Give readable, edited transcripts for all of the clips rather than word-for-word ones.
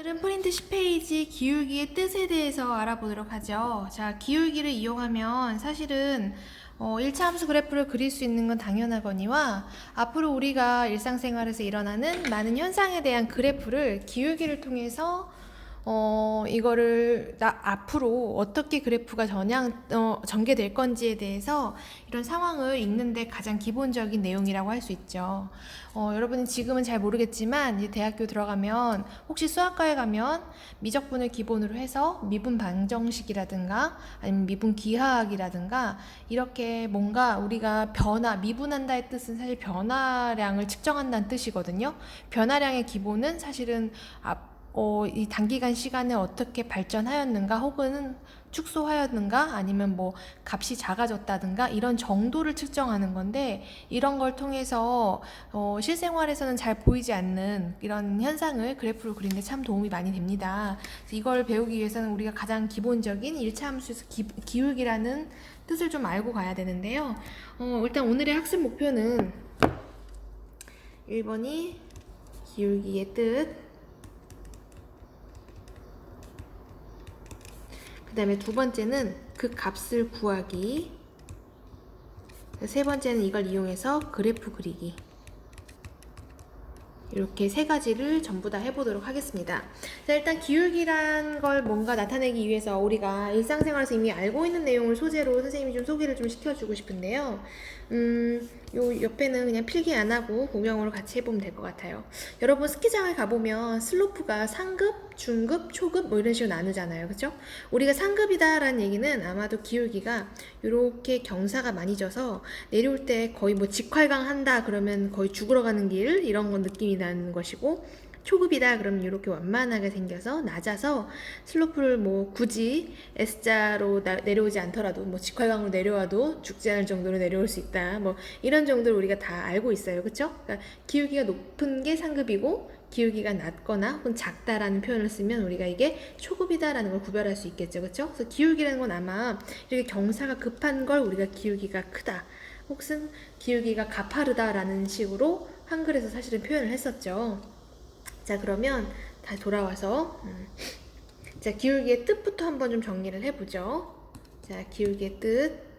오늘은 프린트 10페이지 기울기의 뜻에 대해서 알아보도록 하죠. 자, 기울기를 이용하면 사실은 1차 함수 그래프를 그릴 수 있는 건 당연하거니와 앞으로 우리가 일상생활에서 일어나는 많은 현상에 대한 그래프를 기울기를 통해서 이거를 앞으로 어떻게 그래프가 전개될 건지에 대해서 이런 상황을 읽는데 가장 기본적인 내용이라고 할 수 있죠. 여러분은 지금은 잘 모르겠지만 이제 대학교 들어가면 혹시 수학과에 가면 미적분을 기본으로 해서 미분 방정식이라든가 아니면 미분 기하학이라든가 이렇게 뭔가 우리가 미분한다의 뜻은 사실 변화량을 측정한다는 뜻이거든요. 변화량의 기본은 사실은 이 단기간 시간에 어떻게 발전하였는가 혹은 축소하였는가 아니면 뭐 값이 작아졌다든가 이런 정도를 측정하는 건데 이런 걸 통해서 실생활에서는 잘 보이지 않는 이런 현상을 그래프로 그리는데 참 도움이 많이 됩니다. 이걸 배우기 위해서는 우리가 가장 기본적인 1차 함수에서 기울기라는 뜻을 좀 알고 가야 되는데요. 일단 오늘의 학습 목표는 1번이 기울기의 뜻, 그 다음에 두 번째는 그 값을 구하기, 세 번째는 이걸 이용해서 그래프 그리기. 이렇게 세 가지를 전부 다 해보도록 하겠습니다. 자, 일단 기울기란 걸 뭔가 나타내기 위해서 우리가 일상생활에서 이미 알고 있는 내용을 소재로 선생님이 좀 소개를 좀 시켜주고 싶은데요. 요 옆에는 그냥 필기 안 하고 구경으로 같이 해보면 될 것 같아요. 여러분 스키장을 가보면 슬로프가 상급, 중급, 초급 뭐 이런 식으로 나누잖아요. 그죠? 우리가 상급이다라는 얘기는 아마도 기울기가 이렇게 경사가 많이 져서 내려올 때 거의 뭐 직활강 한다 그러면 거의 죽으러 가는 길 이런 건 느낌이 나는 것이고, 초급이다 그러면 이렇게 완만하게 생겨서 낮아서 슬로프를 뭐 굳이 S자로 내려오지 않더라도 뭐 직활강으로 내려와도 죽지 않을 정도로 내려올 수 있다, 뭐 이런 정도를 우리가 다 알고 있어요. 그쵸? 그러니까 기울기가 높은 게 상급이고 기울기가 낮거나 혹은 작다라는 표현을 쓰면 우리가 이게 초급이다라는 걸 구별할 수 있겠죠. 그쵸? 그래서 기울기라는 건 아마 이렇게 경사가 급한 걸 우리가 기울기가 크다 혹은 기울기가 가파르다라는 식으로 한글에서 사실은 표현을 했었죠. 자, 그러면 다시 돌아와서 자, 기울기의 뜻부터 한번 좀 정리를 해보죠. 자, 기울기의 뜻.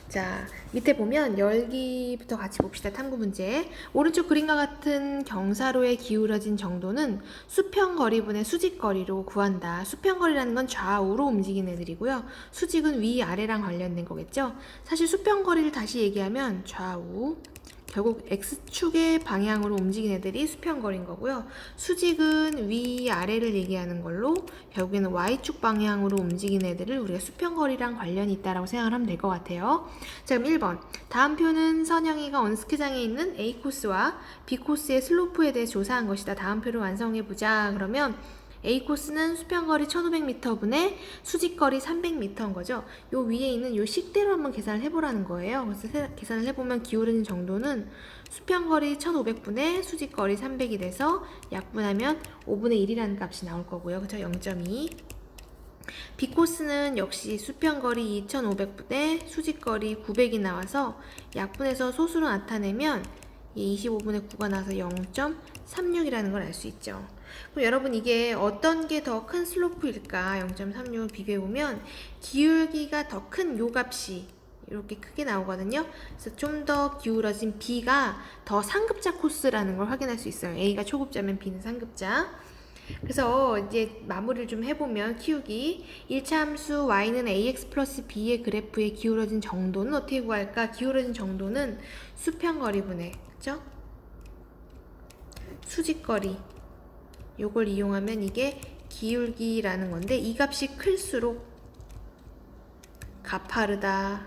자, 밑에 보면 열기부터 같이 봅시다. 탐구 문제. 오른쪽 그림과 같은 경사로에 기울어진 정도는 수평거리분의 수직거리로 구한다. 수평거리라는 건 좌우로 움직이는 애들이고요. 수직은 위아래랑 관련된 거겠죠. 사실 수평거리를 다시 얘기하면 좌우, 결국 X축의 방향으로 움직이는 애들이 수평거리인 거고요. 수직은 위아래를 얘기하는 걸로 결국에는 Y축 방향으로 움직이는 애들을 우리가 수평거리랑 관련이 있다라고 생각을 하면 될 것 같아요. 자, 그럼 1번. 다음 표는 선영이가 언스키장에 있는 A 코스와 B 코스의 슬로프에 대해 조사한 것이다. 다음 표를 완성해보자. 그러면 A 코스는 수평거리 1500m 분의 수직거리 300m인 거죠. 요 위에 있는 요 식대로 한번 계산을 해보라는 거예요. 그래서 계산을 해보면 기울어진 정도는 수평거리 1500분의 수직거리 300이 돼서 약분하면 5분의 1이라는 값이 나올 거고요. 그쵸? 0.2. B 코스는 역시 수평거리 2500분의 수직거리 900이 나와서 약분해서 소수로 나타내면 25분의 9가 나와서 0.36이라는 걸 알 수 있죠. 그럼 여러분 이게 어떤 게 더 큰 슬로프일까? 0.36을 비교해보면 기울기가 더 큰 요 값이 이렇게 크게 나오거든요. 그래서 좀 더 기울어진 B가 더 상급자 코스라는 걸 확인할 수 있어요. A가 초급자면 B는 상급자. 그래서 이제 마무리를 좀 해보면 키우기 1차 함수 y는 ax 플러스 b의 그래프의 기울어진 정도는 어떻게 구할까? 기울어진 정도는 수평거리분의, 그쵸? 수직거리, 요걸 이용하면 이게 기울기라는 건데 이 값이 클수록 가파르다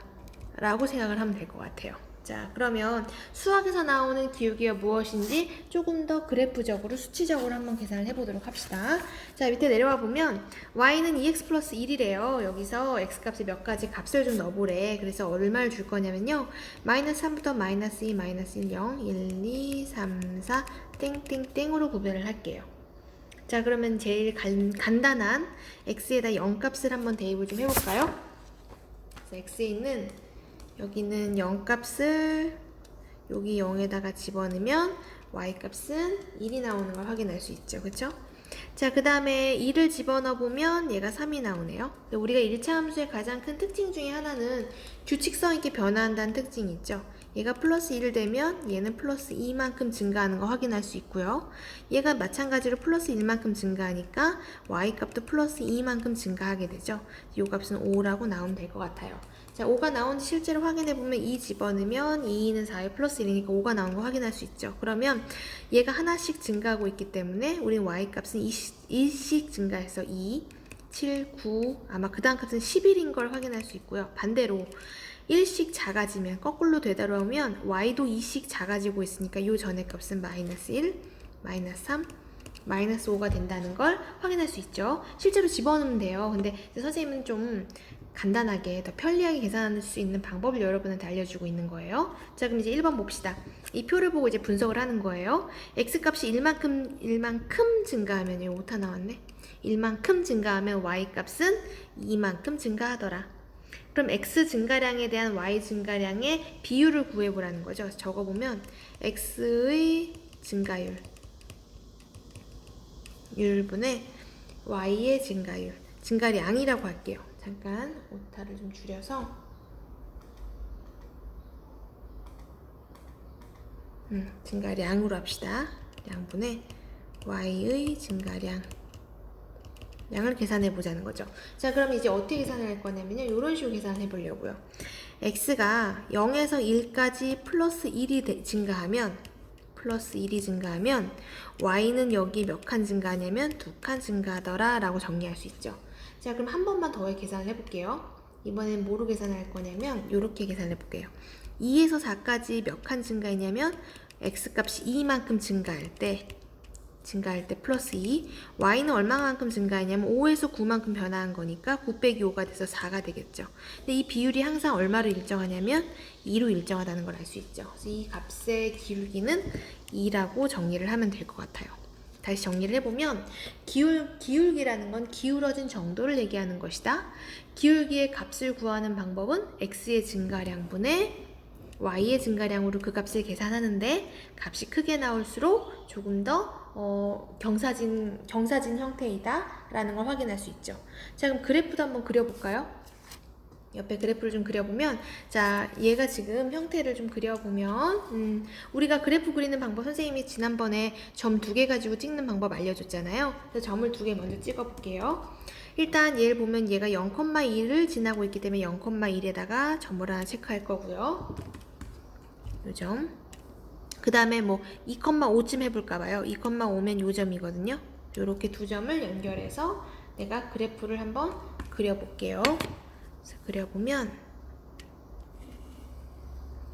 라고 생각을 하면 될 것 같아요. 자, 그러면 수학에서 나오는 기울기가 무엇인지 조금 더 그래프적으로 수치적으로 한번 계산을 해보도록 합시다. 자, 밑에 내려와 보면 y는 2x 플러스 1이래요. 여기서 x값에 몇 가지 값을 좀 넣어보래. 그래서 얼마를 줄 거냐면요, 마이너스 3부터 마이너스 2, 마이너스 1, 0, 1, 2, 3, 4 땡땡땡으로 구별을 할게요. 자, 그러면 제일 간단한 x에다 0값을 한번 대입을 좀 해볼까요? 그래서 x에 있는 여기는 0값을 여기 0에다가 집어넣으면 y값은 1이 나오는 걸 확인할 수 있죠. 그쵸? 자, 그 다음에 2를 집어넣어 보면 얘가 3이 나오네요. 우리가 1차 함수의 가장 큰 특징 중에 하나는 규칙성 있게 변화한다는 특징이 있죠. 얘가 플러스 1 되면 얘는 플러스 2만큼 증가하는 거 확인할 수 있고요. 얘가 마찬가지로 플러스 1만큼 증가하니까 y값도 플러스 2만큼 증가하게 되죠. 이 값은 5라고 나오면 될 것 같아요. 자, 5가 나온지 실제로 확인해보면 2 집어넣으면 2는 4에 플러스 1이니까 5가 나온 거 확인할 수 있죠. 그러면 얘가 하나씩 증가하고 있기 때문에 우리는 y값은 2씩 증가해서 2, 7, 9, 아마 그 다음 값은 11인 걸 확인할 수 있고요. 반대로 1씩 작아지면, 거꾸로 되돌아오면 y도 2씩 작아지고 있으니까 이 전의 값은 마이너스 1, 마이너스 3, 마이너스 5가 된다는 걸 확인할 수 있죠. 실제로 집어넣으면 돼요. 근데 선생님은 좀 간단하게 더 편리하게 계산할 수 있는 방법을 여러분한테 알려주고 있는 거예요. 자, 그럼 이제 1번 봅시다. 이 표를 보고 이제 분석을 하는 거예요. x값이 1만큼 증가하면, 이거 오타 나왔네. 1만큼 증가하면 y값은 2만큼 증가하더라. 그럼 x 증가량에 대한 y 증가량의 비율을 구해보라는 거죠. 그래서 적어보면 x의 증가율 분의 y의 증가율, 증가량이라고 할게요. 잠깐 오타를 좀 줄여서 증가량으로 합시다. 양분의 y의 증가량, 양을 계산해 보자는 거죠. 자, 그럼 이제 어떻게 계산을 할 거냐면요, 이런 식으로 계산해 보려고요. x가 0에서 1까지 플러스 1이 증가하면 y는 여기 몇 칸 증가하냐면 2칸 증가하더라 라고 정리할 수 있죠. 자, 그럼 한 번만 더 계산을 해볼게요. 이번엔 뭐로 계산을 할 거냐면 이렇게 계산해 볼게요. 2에서 4까지 몇 칸 증가했냐면 x값이 2만큼 증가할 때 플러스 2, y는 얼마만큼 증가했냐면 5에서 9만큼 변화한 거니까 9 빼기 5가 돼서 4가 되겠죠. 근데 이 비율이 항상 얼마로 일정하냐면 2로 일정하다는 걸 알 수 있죠. 그래서 이 값의 기울기는 2라고 정리를 하면 될 것 같아요. 다시 정리를 해보면 기울기라는 건 기울어진 정도를 얘기하는 것이다. 기울기의 값을 구하는 방법은 x의 증가량분의 y의 증가량으로 그 값을 계산하는데, 값이 크게 나올수록 조금 더 경사진 형태이다 라는 걸 확인할 수 있죠. 자, 그럼 그래프도 한번 그려볼까요? 옆에 그래프를 좀 그려보면, 자, 얘가 지금 형태를 좀 그려보면 우리가 그래프 그리는 방법 선생님이 지난번에 점 2개 가지고 찍는 방법 알려줬잖아요. 그래서 점을 2개 먼저 찍어볼게요. 일단 얘를 보면 얘가 0,1을 지나고 있기 때문에 0,1에다가 점을 하나 체크할 거고요. 요 점. 그 다음에 뭐 2,5쯤 해볼까봐요. 2,5면 요 점이거든요. 요렇게 두 점을 연결해서 내가 그래프를 한번 그려볼게요. 그래서 그려보면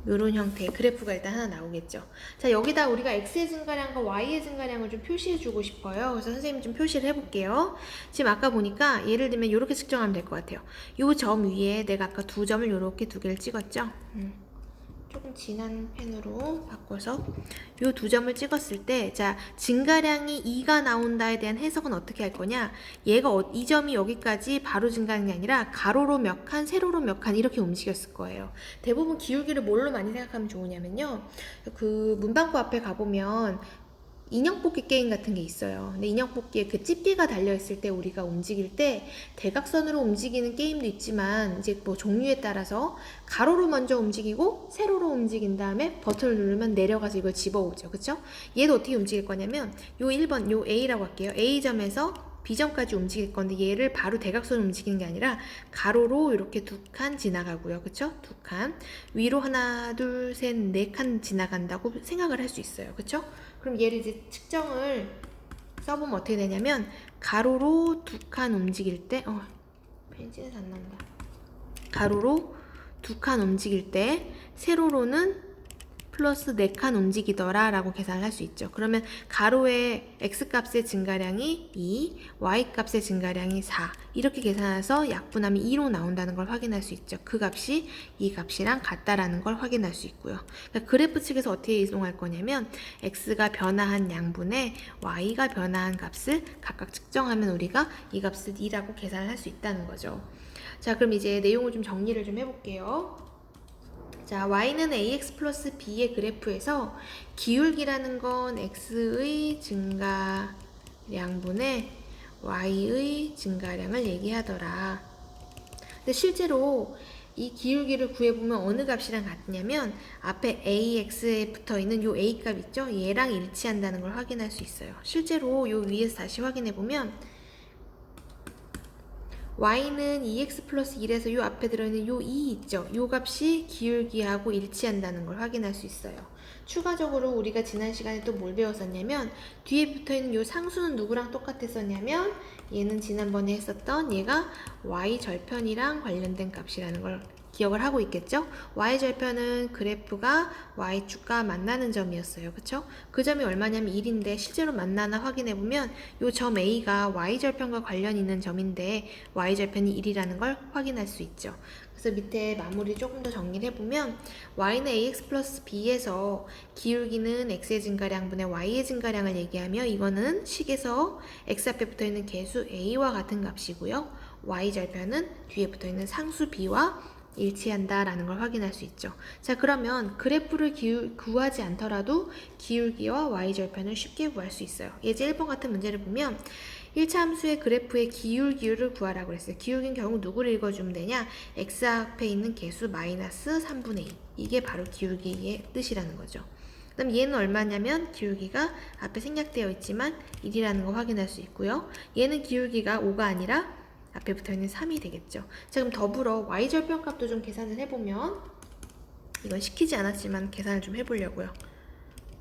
이런 형태의 그래프가 일단 하나 나오겠죠. 자, 여기다 우리가 x의 증가량과 y의 증가량을 좀 표시해 주고 싶어요. 그래서 선생님이 좀 표시를 해볼게요. 지금 아까 보니까 예를 들면 이렇게 측정하면 될 것 같아요. 이 점 위에 내가 아까 두 점을 이렇게 두 개를 찍었죠. 조금 진한 펜으로 바꿔서 이 두 점을 찍었을 때, 자, 증가량이 2가 나온다에 대한 해석은 어떻게 할 거냐, 얘가 이 점이 여기까지 바로 증가하는 게 아니라 가로로 몇 칸, 세로로 몇 칸 이렇게 움직였을 거예요. 대부분 기울기를 뭘로 많이 생각하면 좋으냐면요, 그 문방구 앞에 가보면 인형 뽑기 게임 같은 게 있어요. 근데 인형 뽑기에 그 집게가 달려있을 때 우리가 움직일 때 대각선으로 움직이는 게임도 있지만, 이제 뭐 종류에 따라서 가로로 먼저 움직이고 세로로 움직인 다음에 버튼을 누르면 내려가서 이걸 집어오죠. 그쵸? 얘도 어떻게 움직일 거냐면 요 1번, 요 A라고 할게요. A점에서 B점까지 움직일 건데 얘를 바로 대각선으로 움직이는 게 아니라 가로로 이렇게 2칸 지나가고요. 그쵸? 2칸. 위로 하나, 둘, 셋, 4칸 지나간다고 생각을 할 수 있어요. 그쵸? 그럼 얘를 이제 측정을 써보면 어떻게 되냐면, 가로로 2칸 움직일 때, 펜진에서 안 나온다. 가로로 2칸 움직일 때, 세로로는 플러스 4칸 움직이더라 라고 계산을 할 수 있죠. 그러면 가로의 x값의 증가량이 2, y값의 증가량이 4, 이렇게 계산해서 약분하면 2로 나온다는 걸 확인할 수 있죠. 그 값이 이 값이랑 같다라는 걸 확인할 수 있고요. 그러니까 그래프 측에서 어떻게 이동할 거냐면, x가 변화한 양분에 y가 변화한 값을 각각 측정하면 우리가 이 값을 2라고 계산을 할 수 있다는 거죠. 자, 그럼 이제 내용을 좀 정리를 좀 해볼게요. 자, y는 ax 플러스 b의 그래프에서 기울기라는 건 x의 증가량분의 y의 증가량을 얘기하더라. 근데 실제로 이 기울기를 구해보면 어느 값이랑 같냐면 앞에 ax에 붙어있는 요 a 값 있죠? 얘랑 일치한다는 걸 확인할 수 있어요. 실제로 요 위에서 다시 확인해보면 y는 2x 플러스 1에서 요 앞에 들어있는 요 2 있죠? 요 값이 기울기하고 일치한다는 걸 확인할 수 있어요. 추가적으로 우리가 지난 시간에 또 뭘 배웠었냐면 뒤에 붙어있는 요 상수는 누구랑 똑같았었냐면 얘는 지난번에 했었던 얘가 y절편이랑 관련된 값이라는 걸 기억을 하고 있겠죠? y절편은 그래프가 y축과 만나는 점이었어요. 그쵸? 그 점이 얼마냐면 1인데 실제로 만나나 확인해보면 요 점 A가 y절편과 관련 있는 점인데 y절편이 1이라는 걸 확인할 수 있죠. 그래서 밑에 마무리 조금 더 정리를 해보면 y는 ax 플러스 b에서 기울기는 x의 증가량분의 y의 증가량을 얘기하며 이거는 식에서 x 앞에 붙어있는 개수 a와 같은 값이고요. y절편은 뒤에 붙어있는 상수 b와 일치한다라는 걸 확인할 수 있죠. 자, 그러면 그래프를 구하지 않더라도 기울기와 y절편을 쉽게 구할 수 있어요. 예제 1번 같은 문제를 보면 1차 함수의 그래프의 기울기를 구하라고 그랬어요. 기울기는 결국 누구를 읽어주면 되냐? x 앞에 있는 개수 마이너스 3분의 2. 이게 바로 기울기의 뜻이라는 거죠. 그럼 얘는 얼마냐면 기울기가 앞에 생략되어 있지만 1이라는 거 확인할 수 있고요. 얘는 기울기가 5가 아니라 앞에 붙어있는 3이 되겠죠. 자, 그럼 더불어 y절편 값도 좀 계산을 해보면 이건 시키지 않았지만 계산을 좀 해보려고요.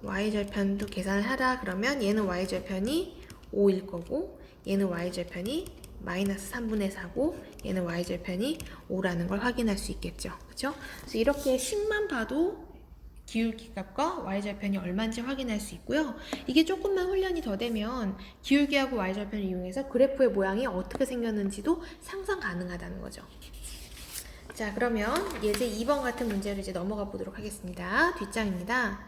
y절편도 계산을 하라 그러면 얘는 y절편이 5일 거고 얘는 y절편이 마이너스 3분의 4고 얘는 y절편이 5라는 걸 확인할 수 있겠죠. 그쵸? 그래서 이렇게 식만 봐도 기울기 값과 y절편이 얼마인지 확인할 수 있고요. 이게 조금만 훈련이 더 되면 기울기하고 y절편을 이용해서 그래프의 모양이 어떻게 생겼는지도 상상 가능하다는 거죠. 자, 그러면 예제 2번 같은 문제로 이제 넘어가 보도록 하겠습니다. 뒷장입니다.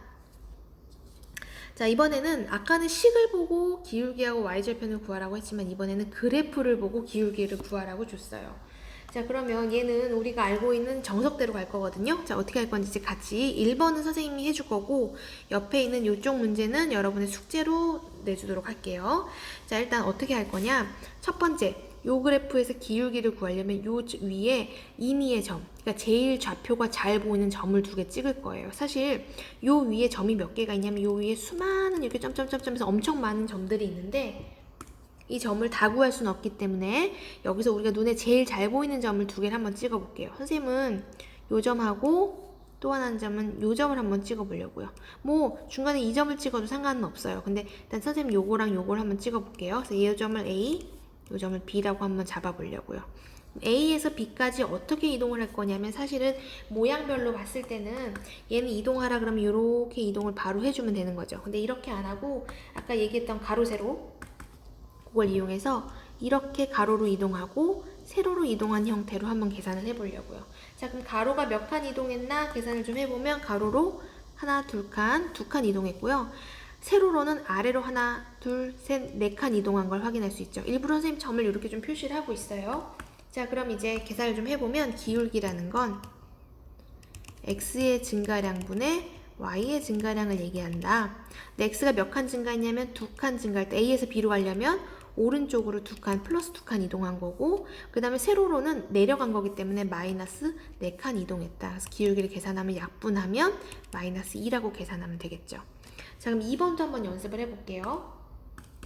자, 이번에는 아까는 식을 보고 기울기하고 y절편을 구하라고 했지만 이번에는 그래프를 보고 기울기를 구하라고 줬어요. 자, 그러면 얘는 우리가 알고 있는 정석대로 갈 거거든요. 자, 어떻게 할 건지 같이 1번은 선생님이 해줄 거고 옆에 있는 이쪽 문제는 여러분의 숙제로 내주도록 할게요. 자, 일단 어떻게 할 거냐? 첫 번째, 요 그래프에서 기울기를 구하려면 요 위에 임의의 점, 그러니까 제일 좌표가 잘 보이는 점을 2개 찍을 거예요. 사실 요 위에 점이 몇 개가 있냐면 요 위에 수많은 이렇게 점점점점해서 엄청 많은 점들이 있는데 이 점을 다 구할 수는 없기 때문에 여기서 우리가 눈에 제일 잘 보이는 점을 2개를 한번 찍어 볼게요. 선생님은 요 점하고 또 하나는 점은 요 점을 한번 찍어 보려고요. 뭐 중간에 이 점을 찍어도 상관은 없어요. 근데 일단 선생님 요거랑 요걸 한번 찍어 볼게요. 그래서 이 점을 A, 요 점을 B라고 한번 잡아 보려고요. A에서 B까지 어떻게 이동을 할 거냐면 사실은 모양별로 봤을 때는 얘는 이동하라 그러면 이렇게 이동을 바로 해주면 되는 거죠. 근데 이렇게 안 하고 아까 얘기했던 가로 세로 그걸 이용해서 이렇게 가로로 이동하고 세로로 이동한 형태로 한번 계산을 해보려고요. 자, 그럼 가로가 몇 칸 이동했나 계산을 좀 해보면 가로로 하나, 두 칸 이동했고요. 세로로는 아래로 하나, 둘, 셋, 4칸 이동한 걸 확인할 수 있죠. 일부러 선생님 점을 이렇게 좀 표시를 하고 있어요. 자, 그럼 이제 계산을 좀 해보면 기울기라는 건 x의 증가량분의 y의 증가량을 얘기한다. 근데 x가 몇 칸 증가했냐면 2칸 증가할 때 a에서 b로 가려면 오른쪽으로 2칸 플러스 2칸 이동한 거고 그 다음에 세로로는 내려간 거기 때문에 마이너스 4칸 이동했다. 그래서 기울기를 계산하면 약분하면 마이너스 2라고 계산하면 되겠죠. 자, 그럼 2번도 한번 연습을 해볼게요.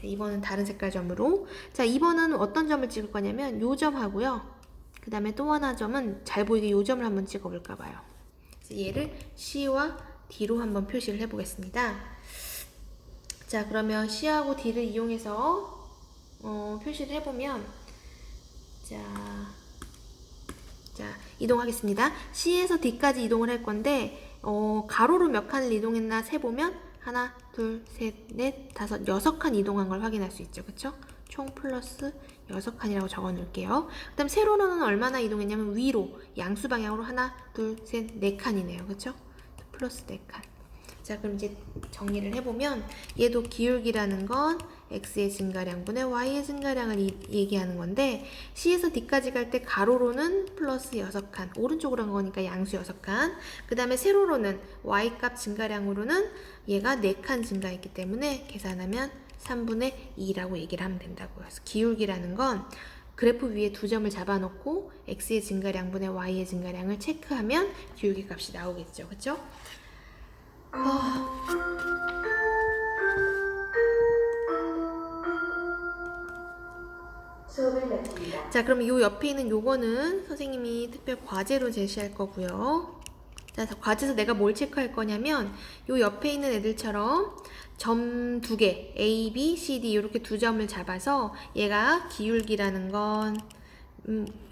2번은 다른 색깔 점으로. 자, 2번은 어떤 점을 찍을 거냐면 요 점하고요. 그 다음에 또 하나 점은 잘 보이게 요 점을 한번 찍어볼까 봐요. 그래서 얘를 C와 D로 한번 표시를 해보겠습니다. 자, 그러면 C하고 D를 이용해서 표시를 해보면 자, 이동하겠습니다. C에서 D까지 이동을 할 건데 가로로 몇 칸을 이동했나 세보면 하나, 둘, 셋, 넷, 다섯, 6칸 이동한 걸 확인할 수 있죠. 그쵸? 총 플러스 6칸이라고 적어 놓을게요. 그 다음 세로로는 얼마나 이동했냐면 위로, 양수 방향으로 하나, 둘, 셋, 4칸이네요. 그쵸? 플러스 4칸. 자, 그럼 이제 정리를 해보면 얘도 기울기라는 건 x의 증가량분의 y의 증가량을 얘기하는 건데 C에서 D까지 갈 때 가로로는 플러스 6칸, 오른쪽으로 간 거니까 양수 6칸, 그 다음에 세로로는 y값 증가량으로는 얘가 4칸 증가했기 때문에 계산하면 3분의 2라고 얘기를 하면 된다고요. 그래서 기울기라는 건 그래프 위에 두 점을 잡아놓고 x의 증가량분의 y의 증가량을 체크하면 기울기 값이 나오겠죠. 그쵸? 자, 그럼 요 옆에 있는 요거는 선생님이 특별 과제로 제시할 거고요. 자, 과제에서 내가 뭘 체크할 거냐면 요 옆에 있는 애들처럼 점 두 개, A, B, C, D 이렇게 두 점을 잡아서 얘가 기울기라는 건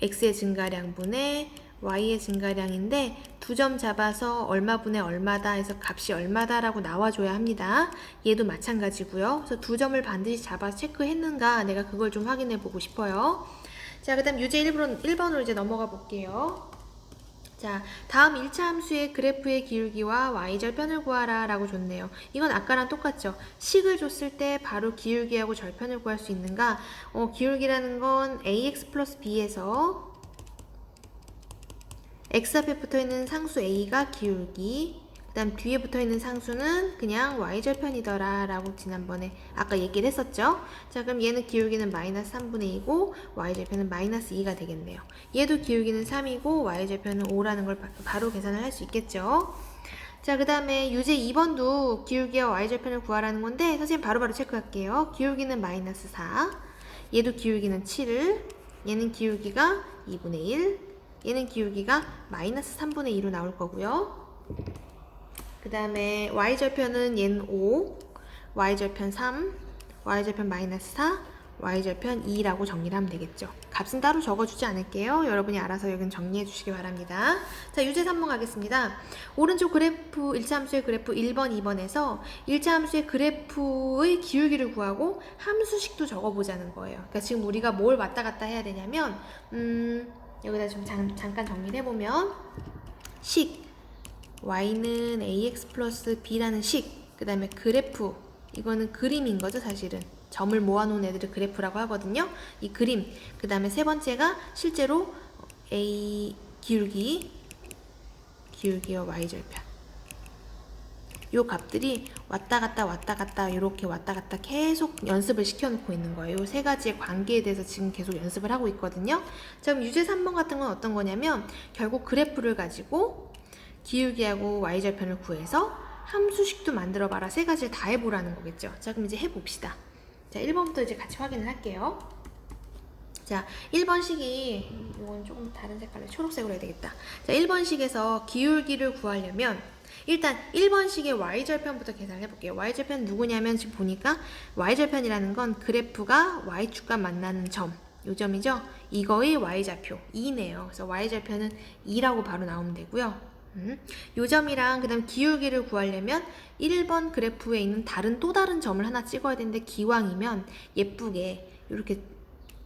X의 증가량분의 Y의 증가량인데 두 점 잡아서 얼마분의 얼마다 해서 값이 얼마다라고 나와줘야 합니다. 얘도 마찬가지고요. 그래서 두 점을 반드시 잡아서 체크했는가 내가 그걸 좀 확인해 보고 싶어요. 자, 그 다음 유제 1번으로 이제 넘어가 볼게요. 자, 다음 1차 함수의 그래프의 기울기와 y절편을 구하라 라고 줬네요. 이건 아까랑 똑같죠. 식을 줬을 때 바로 기울기하고 절편을 구할 수 있는가? 기울기라는 건 ax 플러스 b에서 x 앞에 붙어있는 상수 a가 기울기, 그 다음 뒤에 붙어있는 상수는 그냥 y절편이더라 라고 지난번에 아까 얘기를 했었죠. 자, 그럼 얘는 기울기는 마이너스 3분의 2고 y절편은 마이너스 2가 되겠네요. 얘도 기울기는 3이고 y절편은 5라는 걸 바로 계산을 할 수 있겠죠. 자, 그 다음에 유제 2번도 기울기와 y절편을 구하라는 건데 선생님 바로바로 체크할게요. 기울기는 마이너스 4, 얘도 기울기는 7, 얘는 기울기가 2분의 1, 얘는 기울기가 마이너스 3분의 2로 나올 거고요. 그 다음에 y절편은 얘는 5, y절편 3, y절편 마이너스 4, y절편 2라고 정리를 하면 되겠죠. 값은 따로 적어주지 않을게요. 여러분이 알아서 여기는 정리해 주시기 바랍니다. 자, 유제 3번 가겠습니다. 오른쪽 그래프 1차 함수의 그래프 1번, 2번에서 1차 함수의 그래프의 기울기를 구하고 함수식도 적어보자는 거예요. 그러니까 지금 우리가 뭘 왔다 갔다 해야 되냐면 여기다 좀 잠깐 정리를 해보면 식 y는 ax 플러스 b라는 식, 그 다음에 그래프, 이거는 그림인 거죠. 사실은 점을 모아놓은 애들을 그래프라고 하거든요. 이 그림, 그 다음에 세 번째가 실제로 a 기울기와 y절편, 요 값들이 왔다 갔다 이렇게 왔다 갔다 계속 연습을 시켜놓고 있는 거예요. 요 세 가지의 관계에 대해서 지금 계속 연습을 하고 있거든요. 자, 그럼 유제 3번 같은 건 어떤 거냐면 결국 그래프를 가지고 기울기하고 y절편을 구해서 함수식도 만들어봐라, 세 가지를 다 해보라는 거겠죠. 자, 그럼 이제 해봅시다. 자, 1번부터 이제 같이 확인을 할게요. 자, 1번식이 이건 조금 다른 색깔로 초록색으로 해야 되겠다. 자, 1번식에서 기울기를 구하려면 일단 1번식의 y절편부터 계산을 해볼게요. y절편 누구냐면 지금 보니까 y절편이라는 건 그래프가 y축과 만나는 점, 요 점이죠. 이거의 y좌표 2네요. 그래서 y절편은 2라고 바로 나오면 되고요. 요 점이랑 그 다음 기울기를 구하려면 1번 그래프에 있는 또 다른 점을 하나 찍어야 되는데 기왕이면 예쁘게 이렇게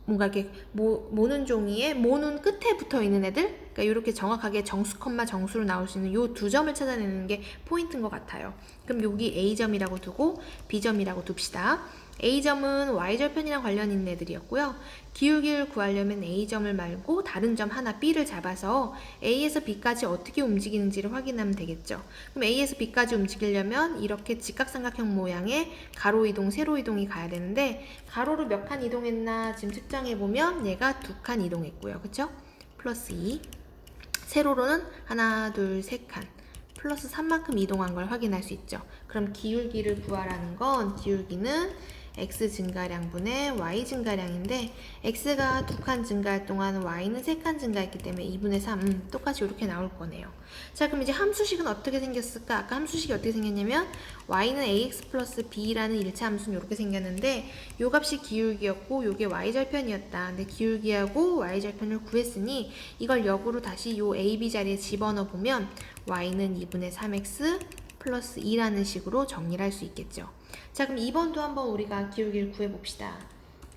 뭔가 이렇게 모눈 종이에 모눈 끝에 붙어 있는 애들, 그러니까 이렇게 정확하게 정수 콤마 정수로 나올 수 있는 요 두 점을 찾아내는 게 포인트인 것 같아요. 그럼 여기 A점이라고 두고 B점이라고 둡시다. A점은 Y절편이랑 관련 있는 애들이었고요. 기울기를 구하려면 A점을 말고 다른 점 하나 B를 잡아서 A에서 B까지 어떻게 움직이는지를 확인하면 되겠죠. 그럼 A에서 B까지 움직이려면 이렇게 직각삼각형 모양의 가로 이동, 세로 이동이 가야 되는데 가로로 몇 칸 이동했나 지금 측정해보면 얘가 2칸 이동했고요. 그쵸? 플러스 2. 세로로는 하나, 둘, 세 칸. 플러스 3만큼 이동한 걸 확인할 수 있죠. 그럼 기울기를 구하라는 건 기울기는 x 증가량분의 y 증가량인데 x가 2칸 증가할 동안 y는 3칸 증가했기 때문에 2분의 3 똑같이 이렇게 나올 거네요. 자, 그럼 이제 함수식은 어떻게 생겼을까? 아까 함수식이 어떻게 생겼냐면 y는 ax 플러스 b라는 1차 함수는 이렇게 생겼는데 요 값이 기울기였고 요게 y절편이었다. 근데 기울기하고 y절편을 구했으니 이걸 역으로 다시 요 a, b 자리에 집어넣어 보면 y는 2분의 3x 플러스 2라는 식으로 정리를 할 수 있겠죠. 자, 그럼 2번도 한번 우리가 기울기를 구해봅시다.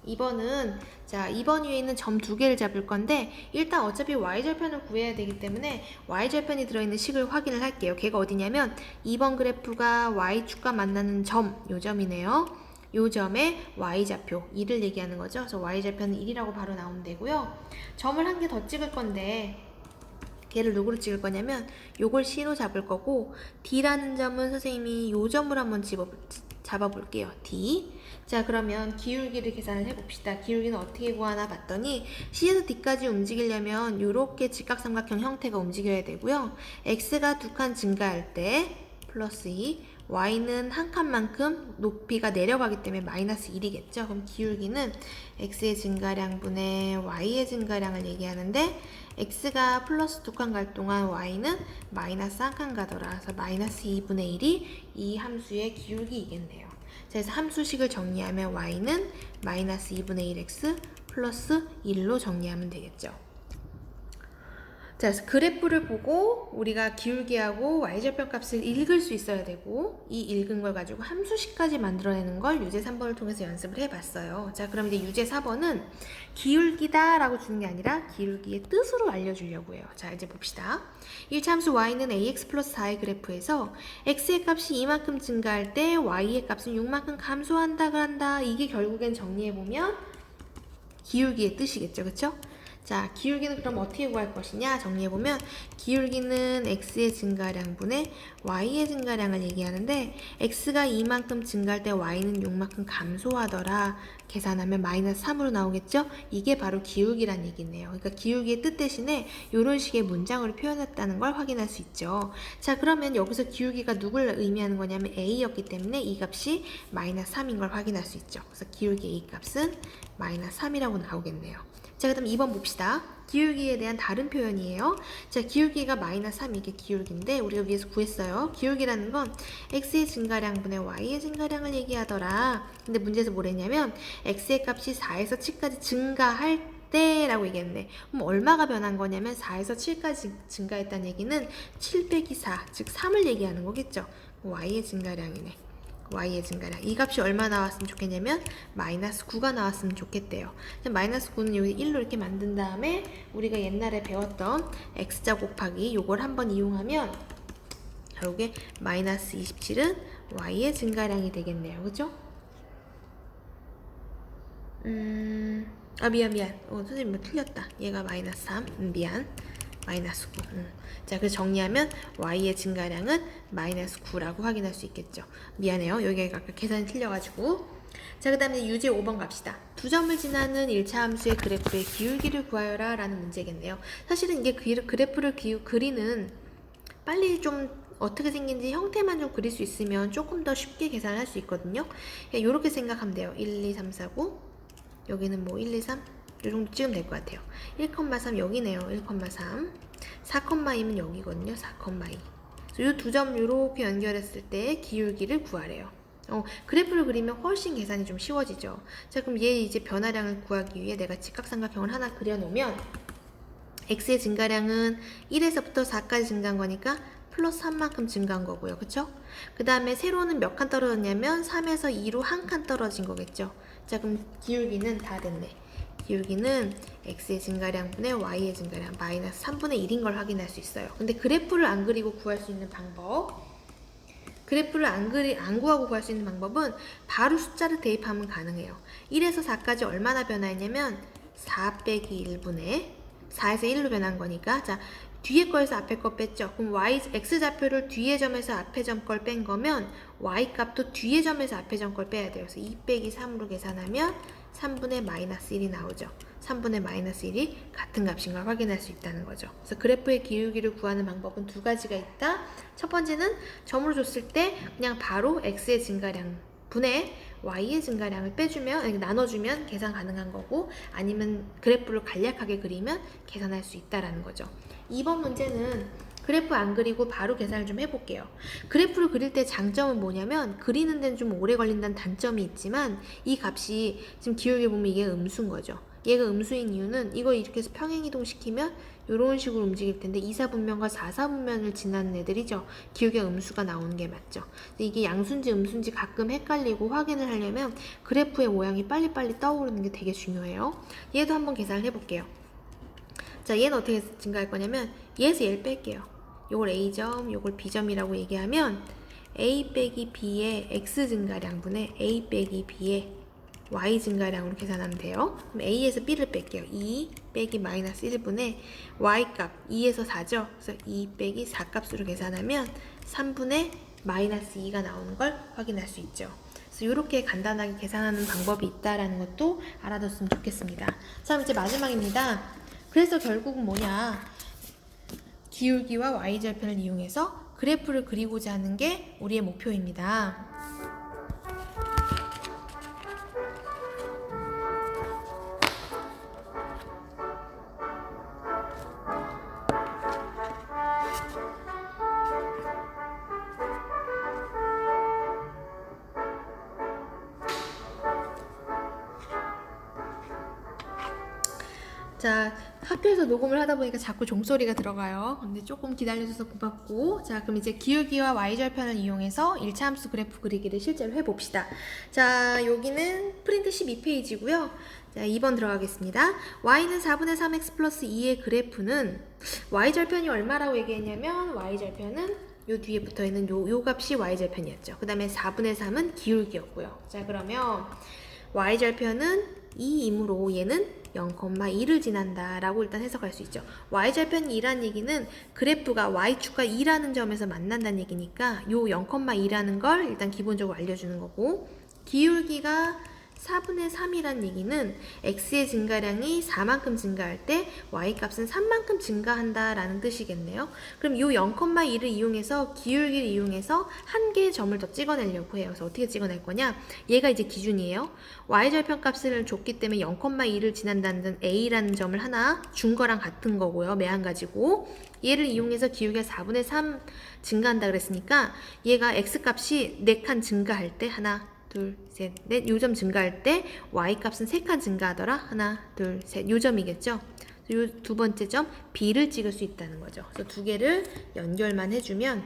2번은 자, 2번 위에 있는 점 두 개를 잡을 건데 일단 어차피 y절편을 구해야 되기 때문에 y절편이 들어있는 식을 확인을 할게요. 걔가 어디냐면 2번 그래프가 y축과 만나는 점, 요 점이네요. 요 점의 y좌표 2를 얘기하는 거죠. 그래서 y좌표는 1이라고 바로 나오면 되고요. 점을 한 개 더 찍을 건데 걔를 누구로 찍을 거냐면 요걸 C로 잡을 거고 D라는 점은 선생님이 요 점을 한번 잡아볼게요. D. 자, 그러면 기울기를 계산을 해봅시다. 기울기는 어떻게 구하나 봤더니 C에서 D까지 움직이려면 요렇게 직각삼각형 형태가 움직여야 되고요. X가 2칸 증가할 때 플러스 2, Y는 한 칸만큼 높이가 내려가기 때문에 마이너스 1이겠죠. 그럼 기울기는 X의 증가량분의 Y의 증가량을 얘기하는데 X가 플러스 2칸 갈 동안 Y는 마이너스 1칸 가더라. 그래서 마이너스 2분의 1이 이 함수의 기울기이겠네요. 그래서 함수식을 정리하면 Y는 마이너스 2분의 1X 플러스 1로 정리하면 되겠죠. 자, 그래서 그래프를 보고 우리가 기울기하고 y좌표 값을 읽을 수 있어야 되고 이 읽은 걸 가지고 함수식까지 만들어내는 걸 유제 3번을 통해서 연습을 해봤어요. 자, 그럼 이제 유제 4번은 기울기다 라고 주는 게 아니라 기울기의 뜻으로 알려주려고 해요. 자, 이제 봅시다. 1차 함수 y는 ax 플러스 4의 그래프에서 x의 값이 이만큼 증가할 때 y의 값은 6만큼 감소한다가 한다. 이게 결국엔 정리해보면 기울기의 뜻이겠죠. 그쵸? 자, 기울기는 그럼 어떻게 구할 것이냐 정리해보면 기울기는 x의 증가량분의 y의 증가량을 얘기하는데 x가 이만큼 증가할 때 y는 6만큼 감소하더라. 계산하면 마이너스 3으로 나오겠죠? 이게 바로 기울기란 얘기네요. 그러니까 기울기의 뜻 대신에 이런 식의 문장으로 표현했다는 걸 확인할 수 있죠. 자, 그러면 여기서 기울기가 누굴 의미하는 거냐면 a였기 때문에 이 값이 마이너스 3인 걸 확인할 수 있죠. 그래서 기울기 a 값은 마이너스 3이라고 나오겠네요. 자, 그 다음 2번 봅시다. 기울기에 대한 다른 표현이에요. 자, 기울기가 마이너스 3 이게 기울기인데 우리가 위에서 구했어요. 기울기라는 건 x의 증가량분의 y의 증가량을 얘기하더라. 근데 문제에서 뭐랬냐면 x의 값이 4에서 7까지 증가할 때라고 얘기했네. 그럼 얼마가 변한 거냐면 4에서 7까지 증가했다는 얘기는 7 빼기 4, 즉 3을 얘기하는 거겠죠. y의 증가량이네. y의 증가량. 이 값이 얼마 나왔으면 좋겠냐면 마이너스 9가 나왔으면 좋겠대요. 마이너스 9는 여기 1로 이렇게 만든 다음에 우리가 옛날에 배웠던 x자 곱하기 요걸 한번 이용하면 결국에 마이너스 27은 y의 증가량이 되겠네요. 그죠? 미안. 선생님 뭐 틀렸다. 얘가 마이너스 3. 미안. 마이너스 9. 자, 그래서 정리하면 y의 증가량은 마이너스 9라고 확인할 수 있겠죠. 미안해요. 여기가 아까 계산이 틀려가지고. 자, 그 다음에 유제 5번 갑시다. 두 점을 지나는 1차 함수의 그래프의 기울기를 구하여라 라는 문제겠네요. 사실은 이게 그래프를 그리는 빨리 좀 어떻게 생긴지 형태만 좀 그릴 수 있으면 조금 더 쉽게 계산을 할 수 있거든요. 이렇게 생각하면 돼요. 1, 2, 3, 4, 9. 여기는 뭐 1, 2, 3. 이 정도 찍으면 될 것 같아요. 1,3 여기네요. 1,3. 4,2면 여기거든요. 4,2. 이 두 점 이렇게 연결했을 때 기울기를 구하래요. 그래프를 그리면 훨씬 계산이 좀 쉬워지죠. 자, 그럼 얘 이제 변화량을 구하기 위해 내가 직각삼각형을 하나 그려놓으면 x의 증가량은 1에서부터 4까지 증가한 거니까 플러스 3만큼 증가한 거고요. 그쵸? 그 다음에 세로는 몇 칸 떨어졌냐면 3에서 2로 한 칸 떨어진 거겠죠. 자, 그럼 기울기는 다 됐네. 기울기는 x의 증가량분의 y의 증가량 마이너스 3분의 1인 걸 확인할 수 있어요. 근데 그래프를 안 그리고 구할 수 있는 방법, 그래프를 안 구하고 구할 수 있는 방법은 바로 숫자를 대입하면 가능해요. 1에서 4까지 얼마나 변화했냐면 4 빼기 1분의 4에서 1로 변한 거니까, 자, 뒤에 거에서 앞에 거 뺐죠. 그럼 x좌표를 뒤에 점에서 앞에 점 걸 뺀 거면 y값도 뒤에 점에서 앞에 점 걸 빼야 돼요. 그래서 2 빼기 3으로 계산하면 3분의 마이너스 1이 나오죠. 3분의 마이너스 1이 같은 값인 걸 확인할 수 있다는 거죠. 그래서 그래프의 기울기를 구하는 방법은 두 가지가 있다. 첫 번째는 점으로 줬을 때 그냥 바로 x의 증가량 분의 y의 증가량을 빼주면, 나눠주면 계산 가능한 거고, 아니면 그래프를 간략하게 그리면 계산할 수 있다라는 거죠. 2번 문제는 그래프 안 그리고 바로 계산을 좀 해볼게요. 그래프를 그릴 때 장점은 뭐냐면 그리는 데는 좀 오래 걸린다는 단점이 있지만 이 값이 지금 기울기 보면 이게 음수인 거죠. 얘가 음수인 이유는 이걸 이렇게 해서 평행이동 시키면 이런 식으로 움직일 텐데 2사분면과 4사분면을 지나는 애들이죠. 기울기가 음수가 나오는 게 맞죠. 근데 이게 양수인지 음수인지 가끔 헷갈리고 확인을 하려면 그래프의 모양이 빨리빨리 떠오르는 게 되게 중요해요. 얘도 한번 계산을 해볼게요. 자, 얘는 어떻게 증가할 거냐면 얘에서 얘를 뺄게요. 요걸 A점, 요걸 B점이라고 얘기하면 a 빼기 b의 x 증가량분의 a 빼기 b의 y 증가량으로 계산하면 돼요. 그럼 a에서 b를 뺄게요. 2 빼기 마이너스 1분의 y값 2에서 4죠. 그래서 2 빼기 4값으로 계산하면 3분의 마이너스 2가 나오는 걸 확인할 수 있죠. 그래서 이렇게 간단하게 계산하는 방법이 있다라는 것도 알아뒀으면 좋겠습니다. 자, 그럼 이제 마지막입니다. 그래서 결국은 뭐냐? 기울기와 y절편을 이용해서 그래프를 그리고자 하는 게 우리의 목표입니다. 자, 학교에서 녹음을 하다 보니까 자꾸 종소리가 들어가요. 근데 조금 기다려줘서 고맙고. 자, 그럼 이제 기울기와 y절편을 이용해서 1차 함수 그래프 그리기를 실제로 해봅시다. 자, 여기는 프린트 12페이지고요. 자, 2번 들어가겠습니다. y는 4분의 3x 플러스 2의 그래프는 y절편이 얼마라고 얘기했냐면 y절편은 요 뒤에 붙어있는 요 값이 y절편이었죠. 그 다음에 4분의 3은 기울기였고요. 자, 그러면 y절편은 2이므로 얘는 0,2를 지난다 라고 일단 해석할 수 있죠. y절편이 2라는 얘기는 그래프가 y축과 2라는 점에서 만난다는 얘기니까 요 0,2라는 걸 일단 기본적으로 알려주는 거고, 기울기가 4분의 3이란 얘기는 x의 증가량이 4만큼 증가할 때 y값은 3만큼 증가한다 라는 뜻이겠네요. 그럼 이 0,2를 이용해서 기울기를 이용해서 한 개의 점을 더 찍어내려고 해요. 그래서 어떻게 찍어낼 거냐? 얘가 이제 기준이에요. y절편 값을 줬기 때문에 0,2를 지난다는 a라는 점을 하나 준 거랑 같은 거고요. 매한 가지고 얘를 이용해서 기울기가 4분의 3 증가한다 그랬으니까 얘가 x값이 4칸 증가할 때 하나 둘, 셋, 넷, 요점 증가할 때 y값은 3칸 증가하더라. 하나, 둘, 셋, 요점이겠죠. 요 두 번째 점 b를 찍을 수 있다는 거죠. 그래서 두 개를 연결만 해주면,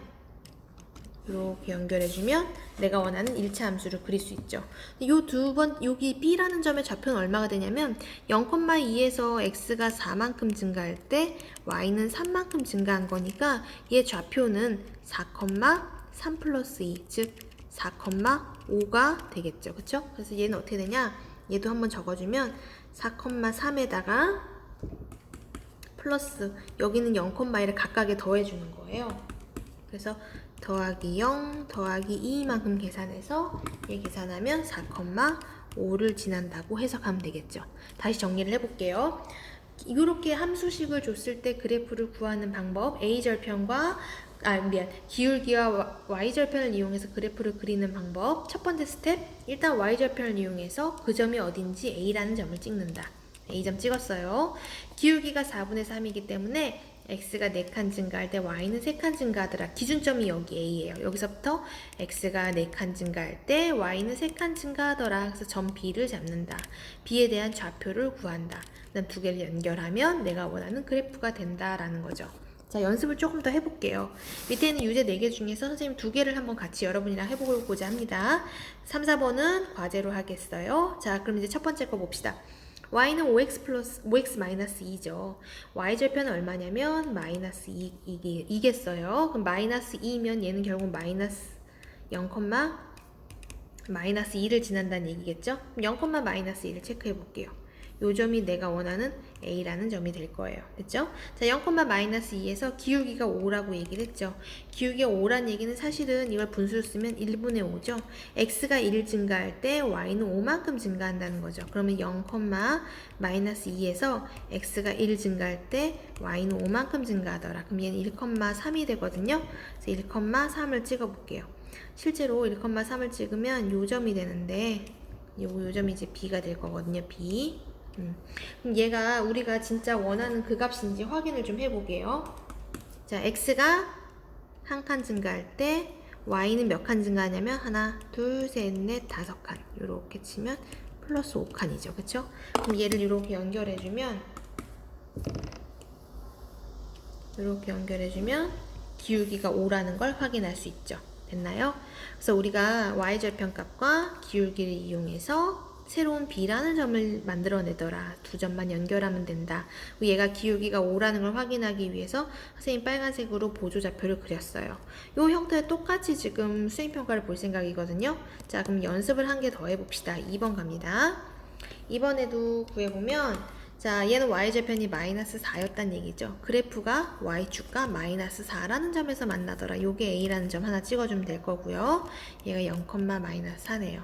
이렇게 연결해주면 내가 원하는 1차 함수를 그릴 수 있죠. 요 두 번, 여기 b라는 점의 좌표는 얼마가 되냐면 0,2에서 x가 4만큼 증가할 때 y는 3만큼 증가한 거니까 얘 좌표는 4,3 플러스 2, 즉 4,5가 되겠죠. 그쵸? 그래서 얘는 어떻게 되냐? 얘도 한번 적어주면 4,3에다가 플러스, 여기는 0,1을 각각에 더해주는 거예요. 그래서 더하기 0, 더하기 2만큼 계산해서 얘 계산하면 4,5를 지난다고 해석하면 되겠죠. 다시 정리를 해볼게요. 이렇게 함수식을 줬을 때 그래프를 구하는 방법, A절편과 기울기와 Y절편을 이용해서 그래프를 그리는 방법. 첫 번째 스텝, 일단 Y절편을 이용해서 그 점이 어딘지 A라는 점을 찍는다. A점 찍었어요. 기울기가 4분의 3이기 때문에 X가 4칸 증가할 때 Y는 3칸 증가하더라. 기준점이 여기 A예요. 여기서부터 X가 4칸 증가할 때 Y는 3칸 증가하더라. 그래서 점 B를 잡는다. B에 대한 좌표를 구한다. 그다음 두 개를 연결하면 내가 원하는 그래프가 된다라는 거죠. 자, 연습을 조금 더 해볼게요. 밑에 있는 유제 4개 중에서 선생님 2개를 한번 같이 여러분이랑 해보고자 합니다. 3, 4번은 과제로 하겠어요. 자, 그럼 이제 첫 번째 거 봅시다. y는 5x 마이너스 2죠. y절편은 얼마냐면 마이너스 2겠어요. 그럼 마이너스 2면 얘는 결국 마이너스 0, 마이너스 2를 지난다는 얘기겠죠? 그럼 0, 마이너스 2를 체크해 볼게요. 요 점이 내가 원하는 A라는 점이 될 거예요. 됐죠? 자, 0, 마이너스 2에서 기울기가 5라고 얘기를 했죠. 기울기가 5란 얘기는 사실은 이걸 분수로 쓰면 1분의 5죠. X가 1 증가할 때 Y는 5만큼 증가한다는 거죠. 그러면 0, 마이너스 2에서 X가 1 증가할 때 Y는 5만큼 증가하더라. 그럼 얘는 1,3이 되거든요. 그래서 1,3을 찍어 볼게요. 실제로 1,3을 찍으면 요 점이 되는데 요 점이 이제 B가 될 거거든요. B. 그럼 얘가 우리가 진짜 원하는 그 값인지 확인을 좀 해보게요. 자, X가 한 칸 증가할 때 Y는 몇 칸 증가하냐면 하나, 둘, 셋, 넷, 5칸. 요렇게 치면 플러스 5칸이죠. 그쵸? 그럼 얘를 이렇게 연결해주면 기울기가 5라는 걸 확인할 수 있죠. 됐나요? 그래서 우리가 Y절편 값과 기울기를 이용해서 새로운 B라는 점을 만들어내더라. 두 점만 연결하면 된다. 얘가 기울기가 5라는 걸 확인하기 위해서 선생님 빨간색으로 보조좌표를 그렸어요. 이 형태 똑같이 지금 수행평가를 볼 생각이거든요. 자, 그럼 연습을 한 개 더 해봅시다. 2번 갑니다. 이번에도 구해보면 자, 얘는 y절편이 마이너스 4였단 얘기죠. 그래프가 y축과 마이너스 4라는 점에서 만나더라. 요게 a라는 점 하나 찍어주면 될 거고요. 얘가 0, 마이너스 4네요.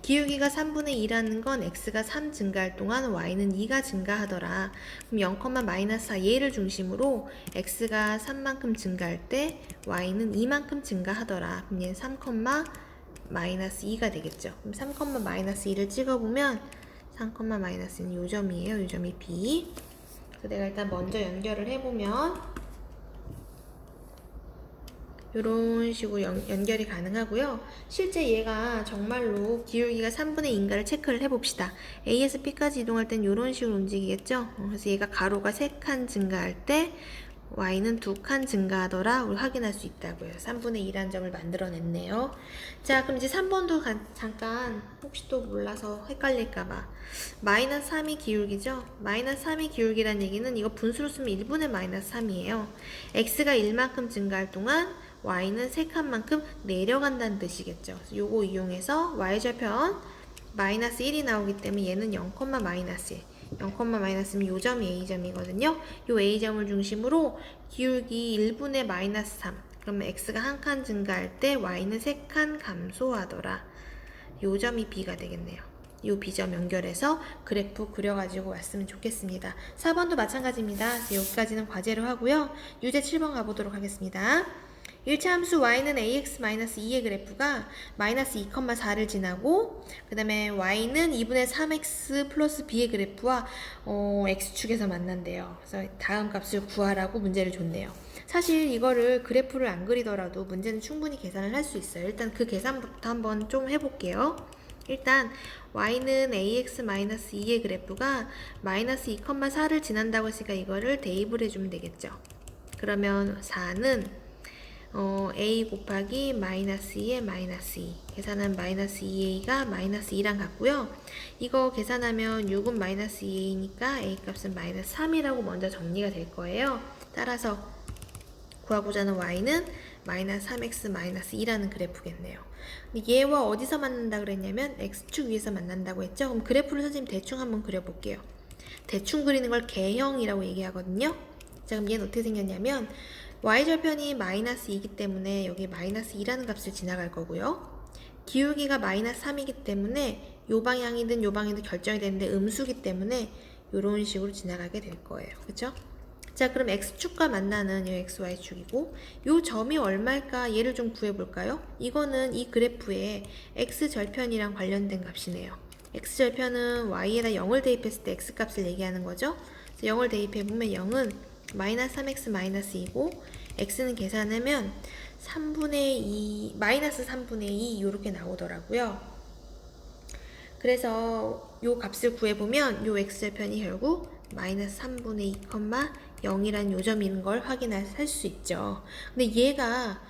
기울기가 3분의 2라는 건 x가 3 증가할 동안 y는 2가 증가하더라. 그럼 0, 마이너스 4 얘를 중심으로 x가 3만큼 증가할 때 y는 2만큼 증가하더라. 그럼 얘는 3, 마이너스 2가 되겠죠. 그럼 3, 마이너스 2를 찍어보면 3, 마이너스는 요 점이에요. 요 점이 B. 그래서 내가 일단 먼저 연결을 해보면 이런 식으로 연결이 가능하고요. 실제 얘가 정말로 기울기가 3분의 2인가를 체크를 해봅시다. A에서 B까지 이동할 땐 이런 식으로 움직이겠죠. 그래서 얘가 가로가 3칸 증가할 때 y는 2칸 증가하더라. 우리 확인할 수 있다고요. 3분의 2라는 점을 만들어냈네요. 자, 그럼 이제 3번도 잠깐 혹시 또 몰라서 헷갈릴까봐 마이너스 3이 기울기죠. 마이너스 3이 기울기란 얘기는 이거 분수로 쓰면 1분의 마이너스 3이에요. x가 1만큼 증가할 동안 y는 3칸만큼 내려간다는 뜻이겠죠. 그래서 요거 이용해서 y절편 마이너스 1이 나오기 때문에 얘는 0, 마이너스 1. 0, 마이너스면 요 점이 A점이거든요. 요 A점을 중심으로 기울기 1분의 마이너스 3. 그러면 X가 한 칸 증가할 때 Y는 3칸 감소하더라. 요 점이 B가 되겠네요. 요 B점 연결해서 그래프 그려가지고 왔으면 좋겠습니다. 4번도 마찬가지입니다. 여기까지는 과제로 하고요. 유제 7번 가보도록 하겠습니다. 1차 함수 y는 ax-2의 그래프가 마이너스 2,4를 지나고 그 다음에 y는 2분의 3x 플러스 b의 그래프와 x축에서 만난대요. 그래서 다음 값을 구하라고 문제를 줬네요. 사실 이거를 그래프를 안 그리더라도 문제는 충분히 계산을 할 수 있어요. 일단 그 계산부터 한번 좀 해볼게요. 일단 y는 ax-2의 그래프가 마이너스 2,4를 지난다고 했으니까 이거를 대입을 해주면 되겠죠. 그러면 4는 a 곱하기 마이너스 2의 마이너스 2 계산한 마이너스 2a가 마이너스 2랑 같고요. 이거 계산하면 6은 마이너스 2a니까 a 값은 마이너스 3이라고 먼저 정리가 될 거예요. 따라서 구하고자 하는 y는 마이너스 3x 마이너스 2라는 그래프겠네요. 근데 얘와 어디서 만난다 그랬냐면 x축 위에서 만난다고 했죠. 그럼 그래프를 선생님 대충 한번 그려볼게요. 대충 그리는 걸 개형이라고 얘기하거든요. 자, 그럼 얘는 어떻게 생겼냐면 y절편이 마이너스 2이기 때문에 여기 마이너스 2라는 값을 지나갈 거고요. 기울기가 마이너스 3이기 때문에 요 방향이든 요 방향이든 결정이 되는데 음수기 때문에 이런 식으로 지나가게 될 거예요. 그쵸? 자, 그럼 x축과 만나는 이 xy축이고 요 점이 얼마일까 얘를 좀 구해볼까요? 이거는 이 그래프의 x절편이랑 관련된 값이네요. x절편은 y에다 0을 대입했을 때 x값을 얘기하는 거죠. 그래서 0을 대입해보면 0은 마이너스 3x 마이너스 2고 x는 계산하면 3분의 2 마이너스 3분의 2 이렇게 나오더라고요. 그래서 요 값을 구해보면 요 x절편이 결국 마이너스 3분의 2, 0이란 요점인 걸 확인할 수 있죠. 근데 얘가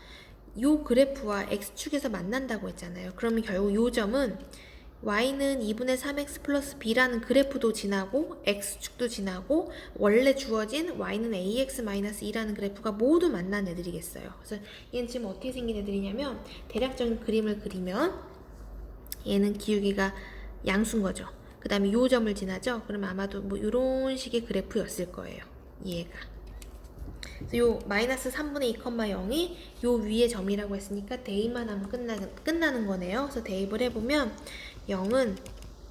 요 그래프와 x축에서 만난다고 했잖아요. 그러면 결국 요 점은 y는 2분의 3x 플러스 b라는 그래프도 지나고 x축도 지나고 원래 주어진 y는 ax-2라는 그래프가 모두 만난 애들이겠어요. 그래서 얘는 지금 어떻게 생긴 애들이냐면 대략적인 그림을 그리면 얘는 기울기가 양수인 거죠. 그 다음에 요 점을 지나죠. 그러면 아마도 뭐 이런 식의 그래프였을 거예요. 얘가. 그래서 요 마이너스 3분의 2,0이 요 위에 점이라고 했으니까 대입만 하면 끝나는 거네요. 그래서 대입을 해보면 0은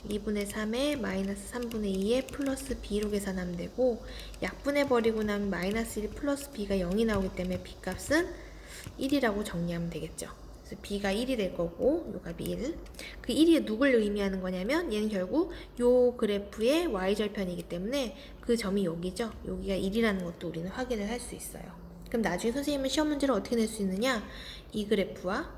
2분의 3에 마이너스 3분의 2에 플러스 b로 계산하면 되고 약분해버리고 나면 마이너스 1 플러스 b가 0이 나오기 때문에 b 값은 1이라고 정리하면 되겠죠. 그래서 b가 1이 될 거고 요 값이 1. 그 1이 누굴 의미하는 거냐면 얘는 결국 요 그래프의 y절편이기 때문에 그 점이 여기죠. 여기가 1이라는 것도 우리는 확인을 할 수 있어요. 그럼 나중에 선생님은 시험 문제를 어떻게 낼 수 있느냐? 이 그래프와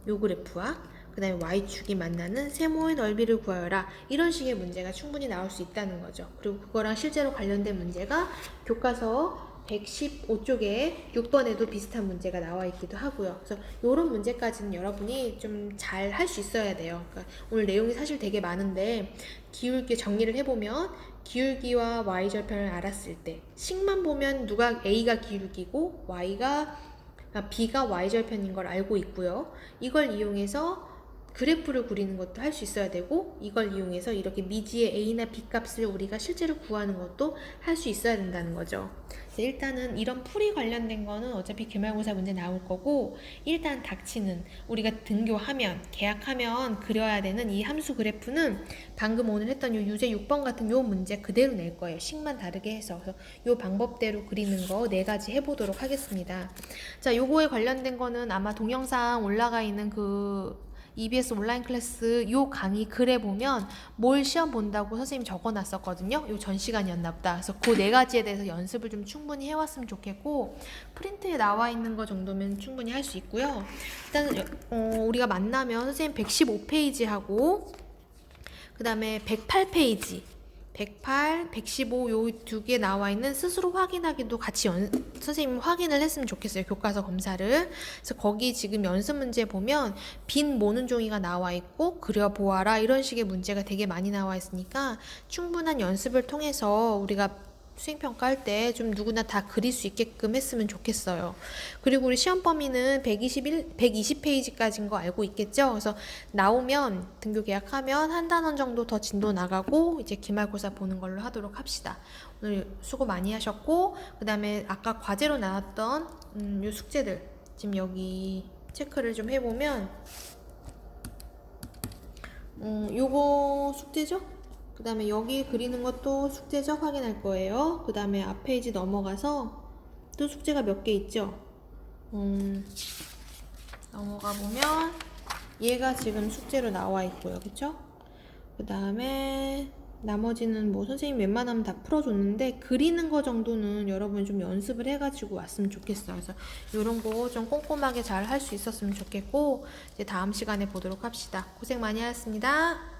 요 그래프와 그 다음에 y축이 만나는 세모의 넓이를 구하여라. 이런 식의 문제가 충분히 나올 수 있다는 거죠. 그리고 그거랑 실제로 관련된 문제가 교과서 115쪽에 6번에도 비슷한 문제가 나와 있기도 하고요. 그래서 이런 문제까지는 여러분이 좀 잘 할 수 있어야 돼요. 그러니까 오늘 내용이 사실 되게 많은데 기울기 정리를 해보면 기울기와 y절편을 알았을 때 식만 보면 누가 A가 기울기고 B가 y절편인 걸 알고 있고요. 이걸 이용해서 그래프를 그리는 것도 할 수 있어야 되고 이걸 이용해서 이렇게 미지의 A나 B 값을 우리가 실제로 구하는 것도 할 수 있어야 된다는 거죠. 일단은 이런 풀이 관련된 거는 어차피 기말고사 문제 나올 거고 일단 닥치는 우리가 등교하면 계약하면 그려야 되는 이 함수 그래프는 방금 오늘 했던 요 유제 6번 같은 요 문제 그대로 낼 거예요. 식만 다르게 해서. 그래서 요 방법대로 그리는 거 4가지 해보도록 하겠습니다. 자, 요거에 관련된 거는 아마 동영상 올라가 있는 그 EBS 온라인 클래스 요 강의 글에 보면 뭘 시험 본다고 선생님이 적어놨었거든요. 요 전 시간이었나 보다. 그래서 그 4가지에 대해서 연습을 좀 충분히 해왔으면 좋겠고 프린트에 나와 있는 거 정도면 충분히 할 수 있고요. 일단 우리가 만나면 선생님 115페이지하고 그 다음에 108페이지 108, 115 요 2개 나와 있는 스스로 확인하기도 같이 선생님 확인을 했으면 좋겠어요. 교과서 검사를. 그래서 거기 지금 연습 문제 보면 빈 모는 종이가 나와 있고 그려보아라 이런 식의 문제가 되게 많이 나와 있으니까 충분한 연습을 통해서 우리가 수행평가할 때 좀 누구나 다 그릴 수 있게끔 했으면 좋겠어요. 그리고 우리 시험 범위는 120페이지까지인 거 알고 있겠죠? 그래서 나오면 등교 계약하면 한 단원 정도 더 진도 나가고 이제 기말고사 보는 걸로 하도록 합시다. 오늘 수고 많이 하셨고 그 다음에 아까 과제로 나왔던 요 숙제들 지금 여기 체크를 좀 해보면 요거 숙제죠? 그 다음에 여기 그리는 것도 숙제죠? 확인할 거예요. 그 다음에 앞 페이지 넘어가서 또 숙제가 몇 개 있죠? 넘어가 보면 얘가 지금 숙제로 나와 있고요. 그쵸? 그 다음에 나머지는 뭐 선생님 웬만하면 다 풀어줬는데 그리는 거 정도는 여러분 좀 연습을 해가지고 왔으면 좋겠어요. 그래서 이런 거 좀 꼼꼼하게 잘 할 수 있었으면 좋겠고 이제 다음 시간에 보도록 합시다. 고생 많이 하셨습니다.